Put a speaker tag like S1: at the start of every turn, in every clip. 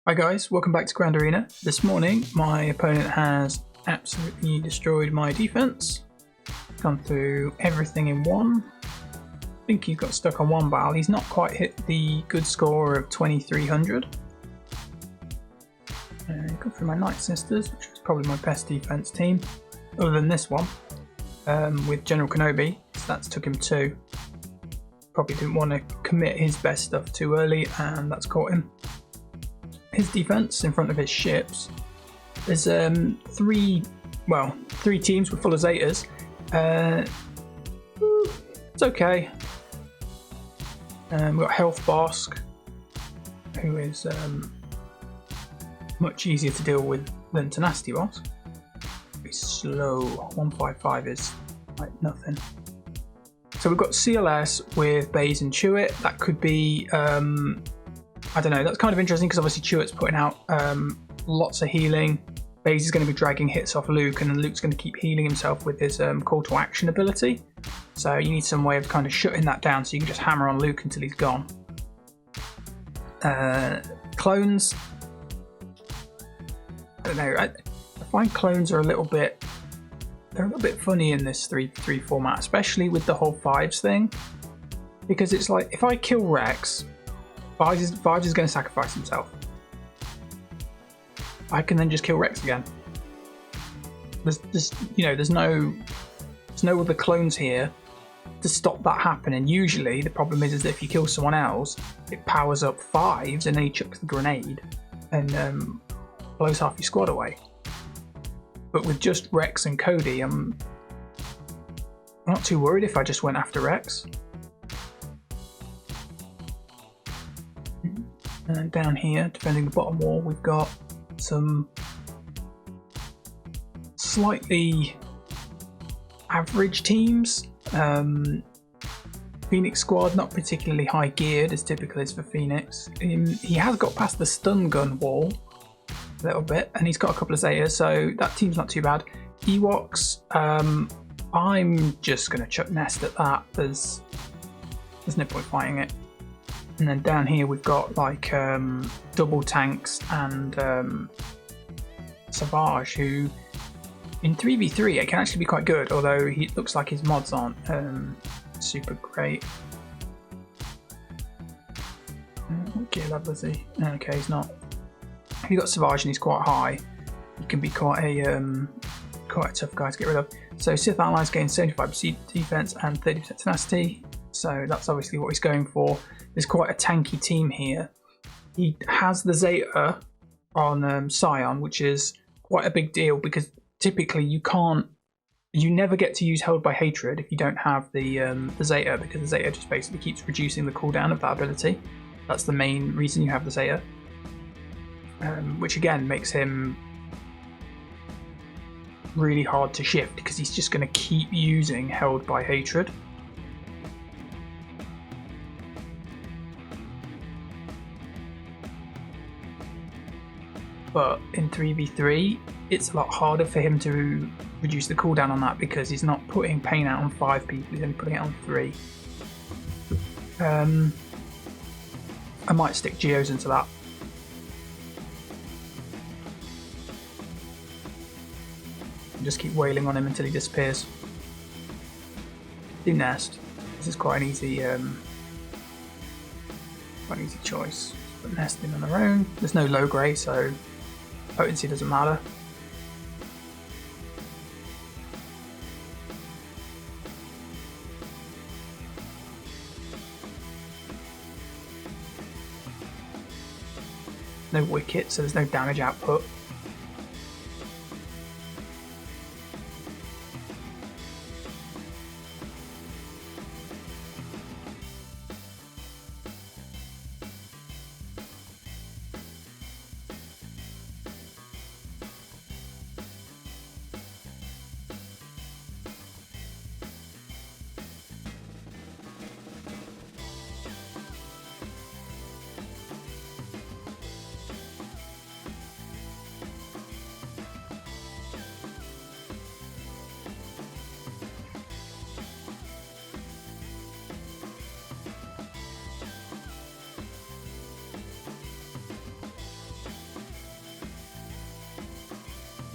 S1: Hi guys, welcome back to Grand Arena. This morning my opponent has absolutely destroyed my defense. Gone through everything in one. I think he's got stuck on one battle. He's not quite hit the good score of 2300. Gone through my Night Sisters, which was probably my best defense team, other than this one, with General Kenobi. So that's took him two. Probably didn't want to commit his best stuff too early, and that's caught him. His defense in front of his ships, there's three teams with full of Zetas. It's okay. We've got Health Bosk, who is much easier to deal with than Tenacity Bosk. He's slow. 155 is like nothing. So we've got CLS with Baze and Chewit. That could be I don't know, that's kind of interesting because obviously Chewit's putting out lots of healing. Baze is going to be dragging hits off Luke, and then Luke's going to keep healing himself with his call to action ability. So you need some way of kind of shutting that down so you can just hammer on Luke until he's gone. Clones, I don't know, I find clones are a little bit funny in this 3-3 format, especially with the whole Fives thing. Because it's like, if I kill Rex, Fives is going to sacrifice himself. I can then just kill Rex again. There's no other clones here to stop that happening. Usually the problem is that if you kill someone else, it powers up Fives and then he chucks the grenade and blows half your squad away. But with just Rex and Cody, I'm not too worried if I just went after Rex. And then down here, defending the bottom wall, we've got some slightly average teams. Phoenix squad, not particularly high geared as typical is for Phoenix. He has got past the stun gun wall a little bit, and he's got a couple of Zetas, so that team's not too bad. Ewoks, I'm just going to chuck Nest at that. There's no point fighting it. And then down here we've got like double tanks and Savage, who in 3v3 it can actually be quite good, although he looks like his mods aren't super great. What gear level is he? Okay, he's not. If you've got Savage and he's quite high, he can be quite a tough guy to get rid of. So Sith Allies gain 75% defense and 30% tenacity. So that's obviously what he's going for. There's quite a tanky team here. He has the Zeta on Scion, which is quite a big deal because typically you never get to use Held by Hatred if you don't have the Zeta, because the Zeta just basically keeps reducing the cooldown of that ability. That's the main reason you have the Zeta, which again makes him really hard to shift because he's just going to keep using Held by Hatred. But in 3v3, it's a lot harder for him to reduce the cooldown on that because he's not putting pain out on 5 people, he's only putting it on 3. I might stick Geos into that. And just keep wailing on him until he disappears. Do Nest. This is quite an easy choice. Put Nest in on their own. There's no low grey, so potency doesn't matter. No wicket, so there's no damage output.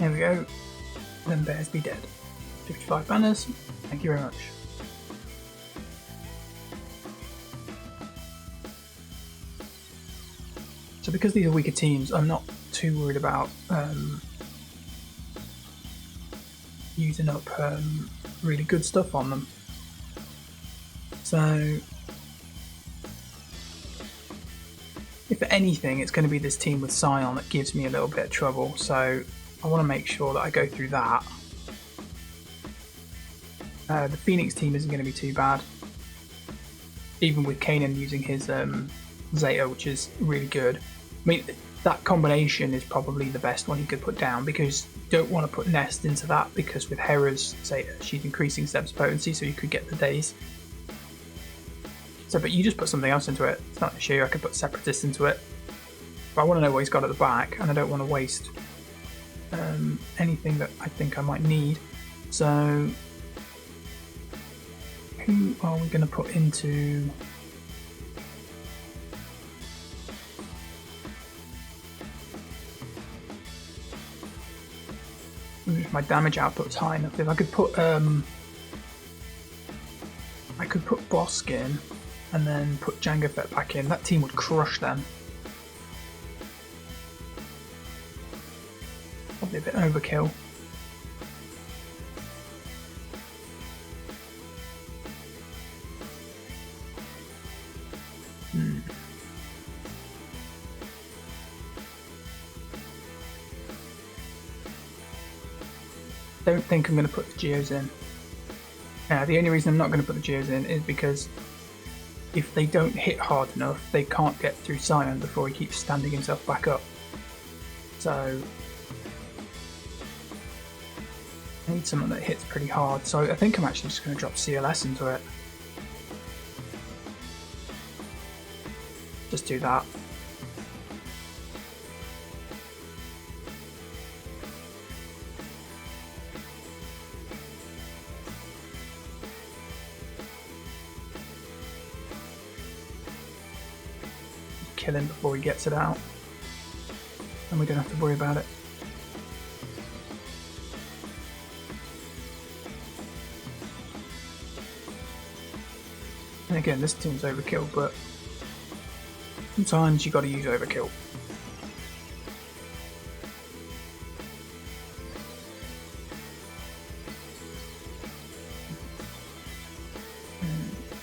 S1: There we go. Then bears be dead. 55 banners. Thank you very much. So because these are weaker teams, I'm not too worried about using up really good stuff on them. So if anything, it's going to be this team with Scion that gives me a little bit of trouble. So I want to make sure that I go through that. The Phoenix team isn't going to be too bad, even with Kanan using his Zeta, which is really good. I mean, that combination is probably the best one you could put down, because you don't want to put Nest into that, because with Hera's Zeta, she's increasing Seb's potency, so you could get the days. So, but you just put something else into it. It's not an issue. I could put Separatist into it. But I want to know what he's got at the back, and I don't want to waste anything that I think I might need. So, who are we going to put into? If my damage output's high enough, if I could put Bosk in and then put Jango Fett back in, that team would crush them. Probably a bit overkill. Don't think I'm going to put the Geos in. The only reason I'm not going to put the Geos in is because if they don't hit hard enough, they can't get through Scion before he keeps standing himself back up. So I need someone that hits pretty hard. So I think I'm actually just going to drop CLS into it. Just do that. Kill him before he gets it out, and we don't have to worry about it. And again, this team's overkill, but sometimes you got to use overkill.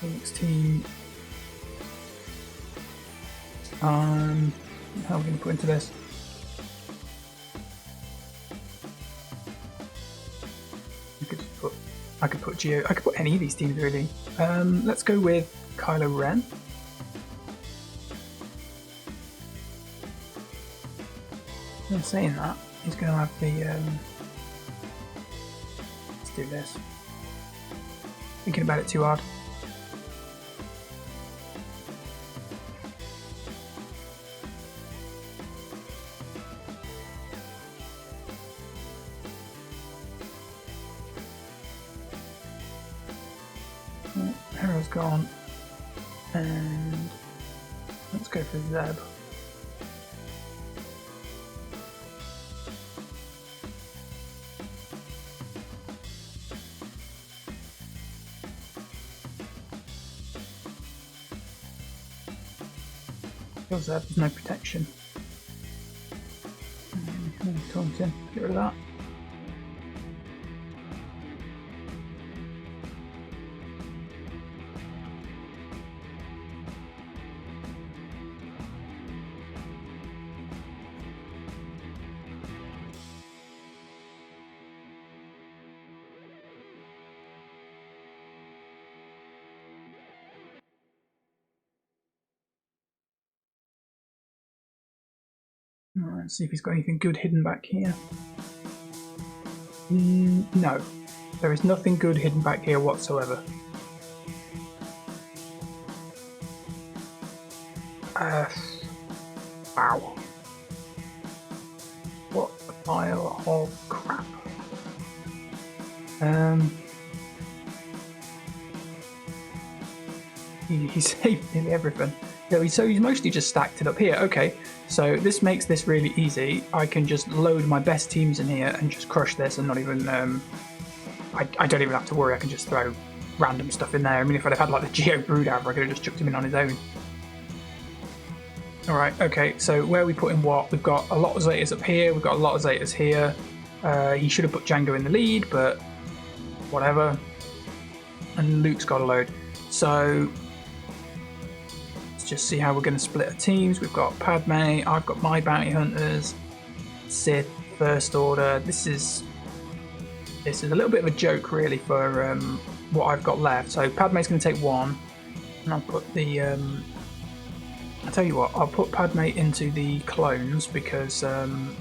S1: Phoenix team. How are we going to put into this? I could put Geo. I could put any of these teams really. Let's go with Kylo Ren. I'm saying that he's going to have the. Let's do this. Thinking about it too hard. Hero's gone, and let's go for Zeb. Kill Zeb, there's no protection. Taunting, get rid of that. Alright, let's see if he's got anything good hidden back here. No, there is nothing good hidden back here whatsoever. Wow. What a pile of crap. He saved nearly everything. Yeah, so he's mostly just stacked it up here. Okay, so this makes this really easy. I can just load my best teams in here and just crush this and not even... I don't even have to worry. I can just throw random stuff in there. I mean, if I'd have had like the Geo Broodhaver, I could have just chucked him in on his own. Alright, okay, so where are we putting what? We've got a lot of Zetas up here, we've got a lot of Zetas here. He should have put Django in the lead, but whatever. And Luke's got a load. So let's just see how we're going to split our teams. We've got Padme, I've got my Bounty Hunters, Sith, First Order. This is a little bit of a joke really for what I've got left. So Padme's going to take one, and I'll put the... I'll tell you what, I'll put Padme into the clones because the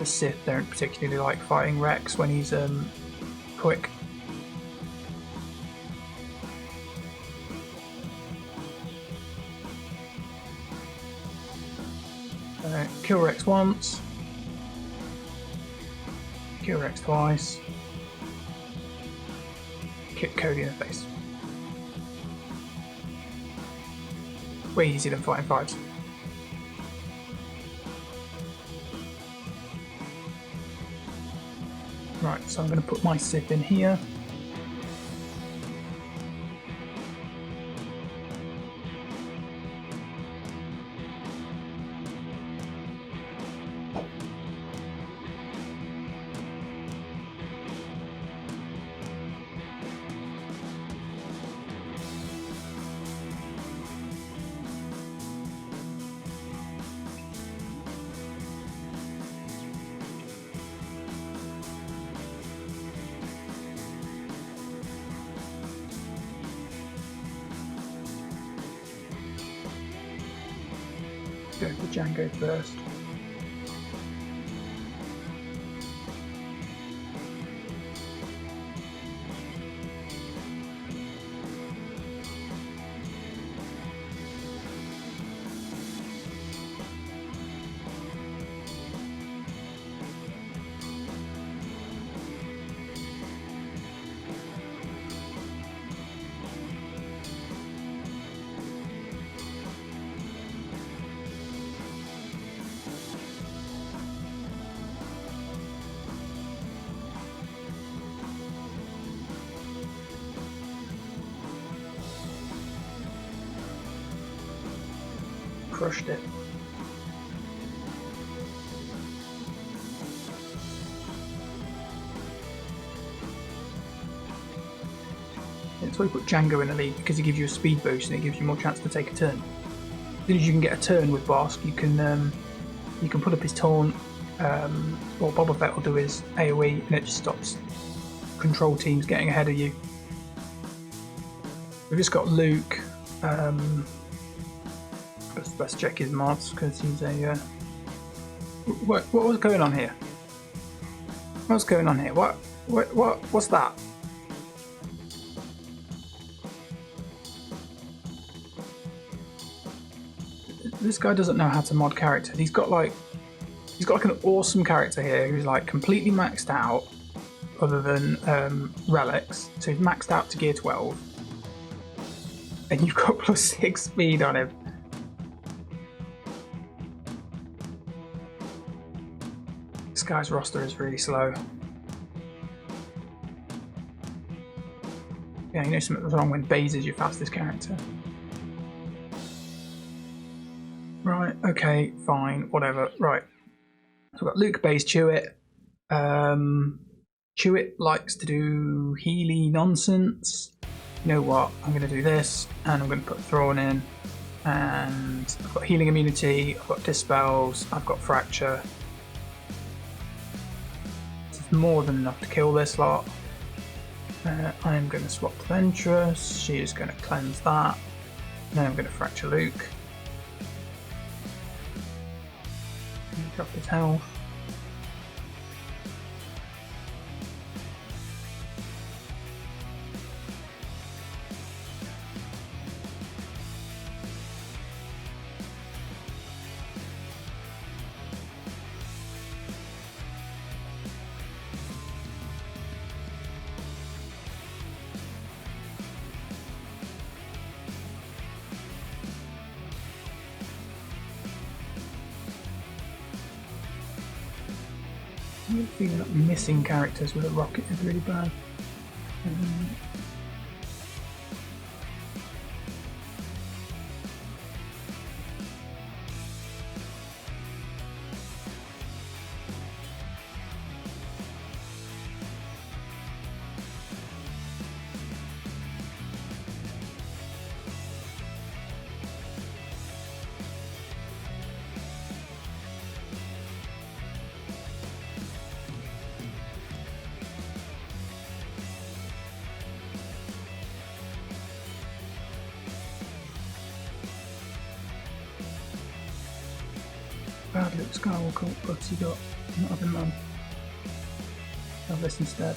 S1: Sith don't particularly like fighting Rex when he's quick. Kill Rex once, kill Rex twice, kick Cody in the face. Way easier than fighting fives. Right, so I'm going to put my Sith in here. Go for Django first. Crushed it. That's why you put Django in the lead, because he gives you a speed boost and it gives you more chance to take a turn. As soon as you can get a turn with Bosk, you can put up his taunt. What Boba Fett will do is AoE, and it just stops control teams getting ahead of you. We've just got Luke. Let's check his mods because he's a. What was going on here? What's going on here? What's that? This guy doesn't know how to mod characters. He's got like an awesome character here who's like completely maxed out, other than relics. So he's maxed out to gear 12, and you've got +6 speed on him. This guy's roster is really slow. Yeah, you know something's wrong when Baze is your fastest character. Right, okay, fine, whatever. Right. So we've got Luke, Baze, Chewit. Chewit likes to do Healy nonsense. You know what? I'm going to do this, and I'm going to put Thrawn in. And I've got healing immunity, I've got dispels, I've got fracture. More than enough to kill this lot. I am going to swap to Ventress. She is going to cleanse that. And then I'm going to fracture Luke. Drop his health. I have a feeling that missing characters with a rocket is really bad. Bad Luke Skywalker, what's he got? Not having none. Have this instead.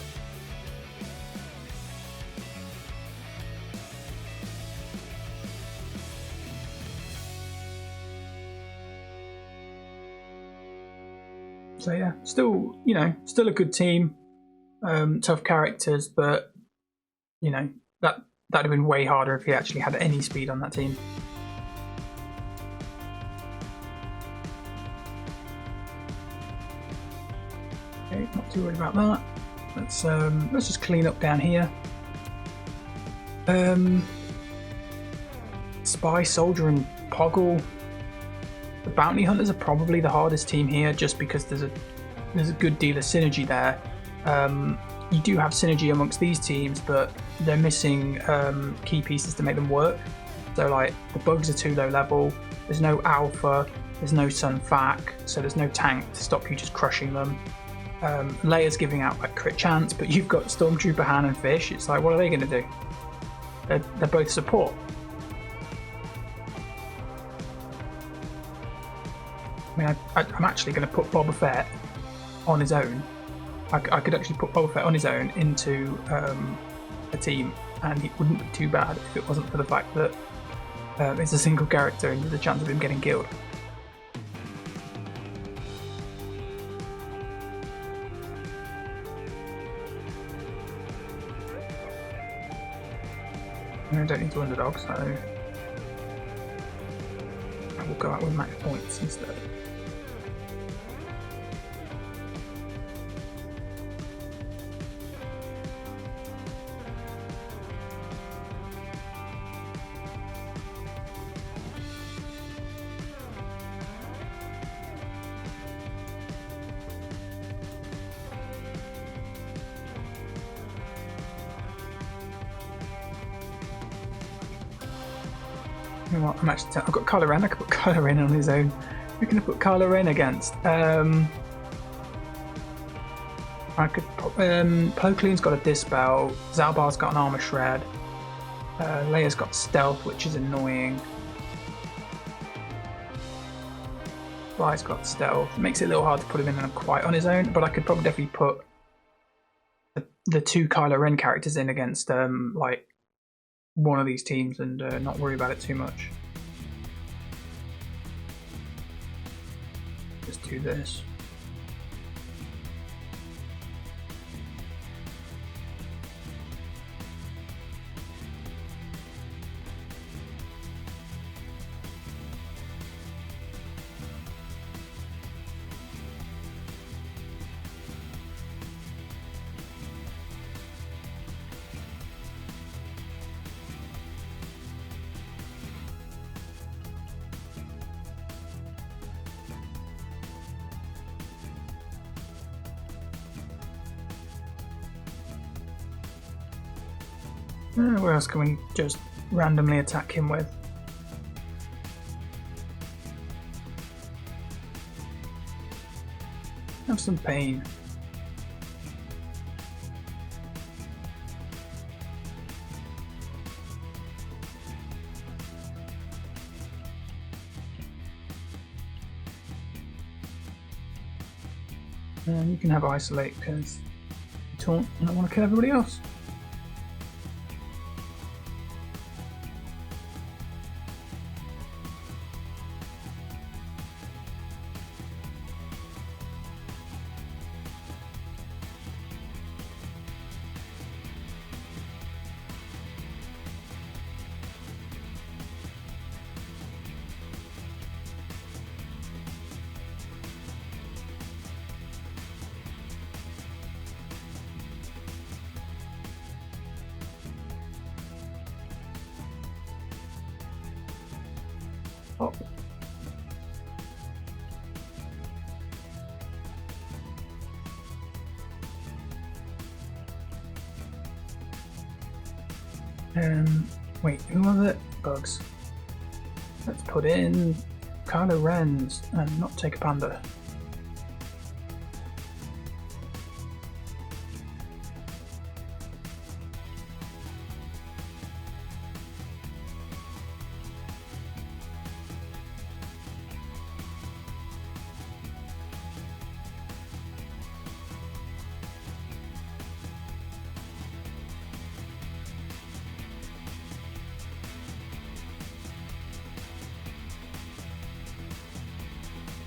S1: So yeah, still, you know, still a good team. Tough characters, but you know, that'd have been way harder if he actually had any speed on that team. Okay, not too worried about that. Let's just clean up down here. Spy, Soldier, and Poggle. The Bounty Hunters are probably the hardest team here, just because there's a good deal of synergy there. You do have synergy amongst these teams, but they're missing key pieces to make them work. So like the bugs are too low level. There's no alpha. There's no Sun Fac, so there's no tank to stop you just crushing them. Leia's giving out like crit chance, but you've got Stormtrooper, Han, and Fish. It's like, what are they going to do? They're both support. I mean, I'm actually going to put Boba Fett on his own. I could actually put Boba Fett on his own into a team, and it wouldn't be too bad if it wasn't for the fact that it's a single character and there's a chance of him getting killed. I don't need to underdog, so I will go out with max points instead. You know what, I've got Kylo Ren. I could put Kylo Ren on his own. Who can I put Kylo Ren against? I could put Plo Koon's got a Dispel. Zalbar's got an Armor Shred. Leia's got Stealth, which is annoying. Fly's got Stealth. It makes it a little hard to put him in quite on his own, but I could probably definitely put the two Kylo Ren characters in against like one of these teams and not worry about it too much. Just do this. Where else can we just randomly attack him with? Have some pain. And you can have Isolate because you don't want to kill everybody else. Oh. Wait, who are the bugs? Let's put in Kylo Ren's and not take a panda.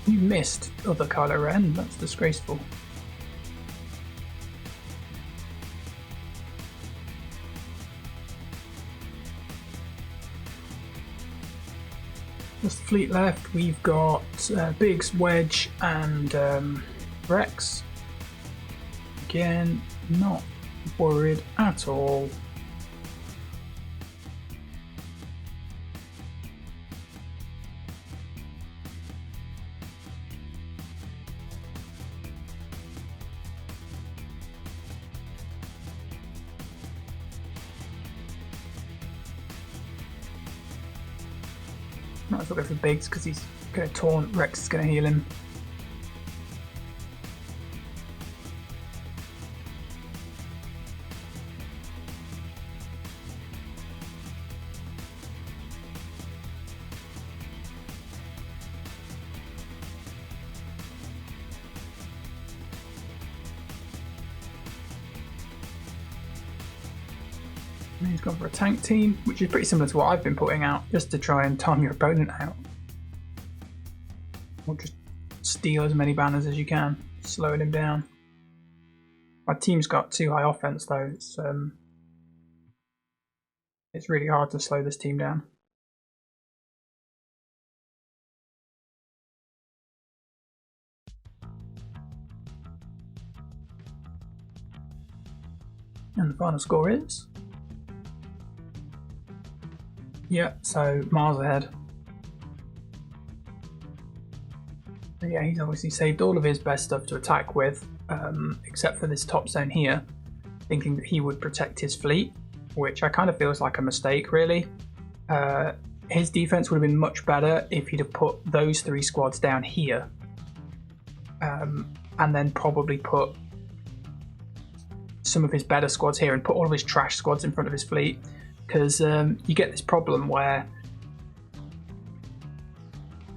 S1: You missed other Kylo Ren, that's disgraceful. Just the fleet left, we've got Biggs, Wedge and Rex. Again, not worried at all. Might as well go for Biggs because he's going to taunt. Rex is going to heal him. And he's gone for a tank team, which is pretty similar to what I've been putting out, just to try and time your opponent out. Or just steal as many banners as you can, slowing him down. My team's got too high offense though, it's really hard to slow this team down. And the final score is... yeah, so miles ahead. But yeah, he's obviously saved all of his best stuff to attack with, except for this top zone here, thinking that he would protect his fleet, which I kind of feels like a mistake, really. His defense would have been much better if he'd have put those 3 squads down here, and then probably put some of his better squads here and put all of his trash squads in front of his fleet. Because you get this problem where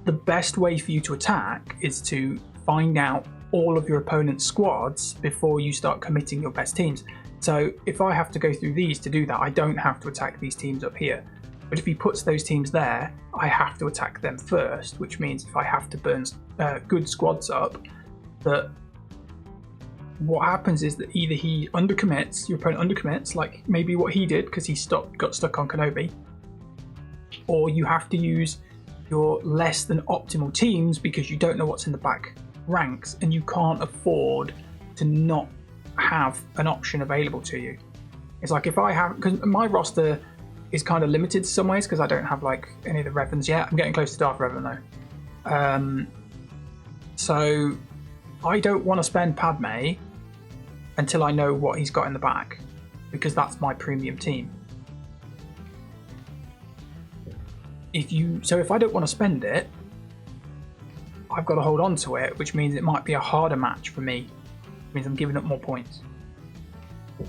S1: the best way for you to attack is to find out all of your opponent's squads before you start committing your best teams. So if I have to go through these to do that, I don't have to attack these teams up here. But if he puts those teams there, I have to attack them first, which means if I have to burn good squads up, that what happens is that either he undercommits, your opponent undercommits, like maybe what he did because he got stuck on Kenobi, or you have to use your less than optimal teams because you don't know what's in the back ranks and you can't afford to not have an option available to you. It's like if I have, because my roster is kind of limited some ways because I don't have like any of the Revens yet. I'm getting close to Darth Revan though. So I don't want to spend Padme until I know what he's got in the back, because that's my premium team. So if I don't want to spend it, I've got to hold on to it, which means it might be a harder match for me. It means I'm giving up more points.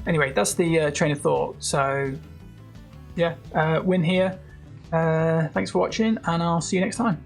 S1: Anyway, that's the train of thought. So yeah, win here. Thanks for watching, and I'll see you next time.